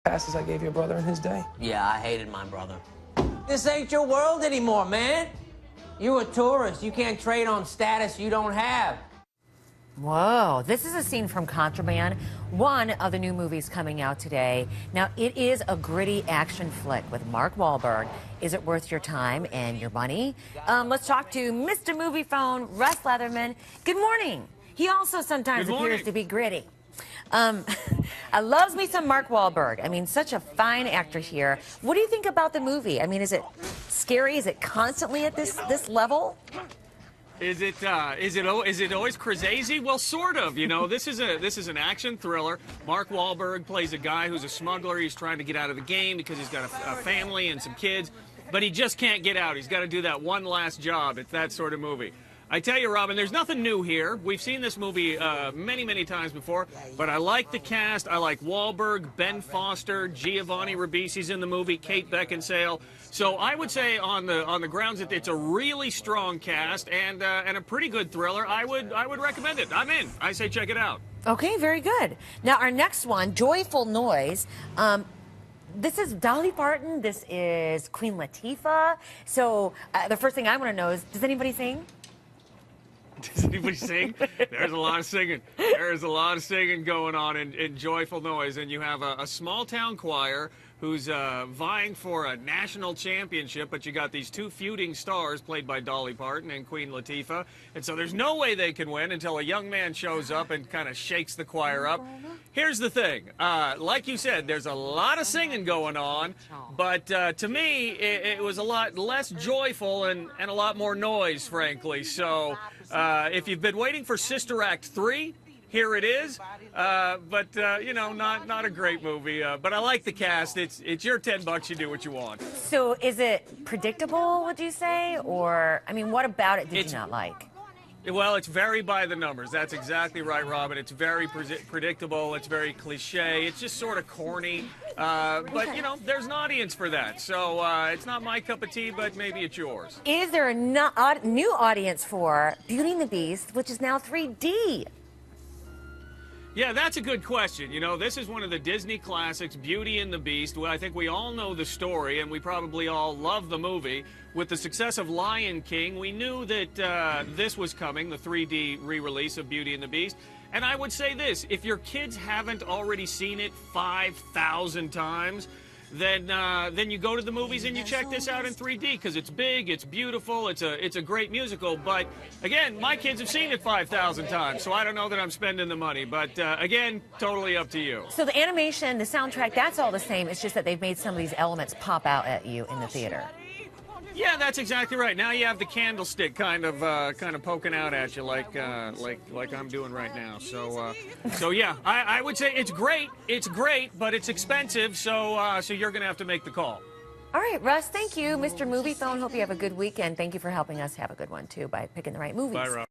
passes I gave your brother in his day. Yeah, I hated my brother. This ain't your world anymore, man. You're a tourist. You can't trade on status you don't have. Whoa, this is a scene from Contraband, one of the new movies coming out today. Now, it is a gritty action flick with Mark Wahlberg. Is it worth your time and your money? Let's talk to Mr. Moviefone, Russ Leatherman. Good morning. He also sometimes appears to be gritty. I loves me some Mark Wahlberg. I mean, such a fine actor here. What do you think about the movie? I mean, is it scary? Is it constantly at this level? Is it always crazy? Well, sort of. You know, this is an action thriller. Mark Wahlberg plays a guy who's a smuggler. He's trying to get out of the game because he's got a family and some kids, but he just can't get out. He's got to do that one last job. It's that sort of movie. I tell you, Robin, there's nothing new here. We've seen this movie many, many times before, but I like the cast. I like Wahlberg, Ben Foster, Giovanni Ribisi's in the movie, Kate Beckinsale. So I would say on the grounds that it's a really strong cast and a pretty good thriller, I would recommend it. I'm in. I say check it out. Okay, very good. Now our next one, Joyful Noise. This is Dolly Parton. This is Queen Latifah. So the first thing I want to know is, does anybody sing? Does anybody sing? There's a lot of singing. There's a lot of singing going on in Joyful Noise. And you have a small-town choir who's vying for a national championship, but you got these two feuding stars played by Dolly Parton and Queen Latifah. And so there's no way they can win until a young man shows up and kind of shakes the choir up. Here's the thing. Like you said, there's a lot of singing going on, but to me, it was a lot less joyful and a lot more noise, frankly. So if you've been waiting for Sister Act 3, here it is, but you know, not a great movie. But I like the cast. It's your $10. You do what you want. So is it predictable? Would you say, or I mean, what about it did you not like? Well, it's very by the numbers. That's exactly right, Robin. It's very predictable. It's very cliche. It's just sort of corny. But, you know, there's an audience for that. So it's not my cup of tea, but maybe it's yours. Is there a new audience for Beauty and the Beast, which is now 3D? Yeah, that's a good question. You know, this is one of the Disney classics, Beauty and the Beast. Well, I think we all know the story, and we probably all love the movie. With the success of Lion King, we knew that this was coming, the 3D re-release of Beauty and the Beast. And I would say this, if your kids haven't already seen it 5,000 times, then you go to the movies and you check this out in 3D because it's big, it's beautiful, it's a great musical. But again, my kids have seen it 5,000 times, so I don't know that I'm spending the money. But again, totally up to you. So the animation, the soundtrack, that's all the same. It's just that they've made some of these elements pop out at you in the theater. Yeah, that's exactly right. Now you have the candlestick kind of poking out at you like I'm doing right now. So yeah, I would say it's great. It's great, but it's expensive. So you're gonna have to make the call. All right, Russ. Thank you, Mr. Moviefone. Hope you have a good weekend. Thank you for helping us have a good one too by picking the right movies. Bye, Rob.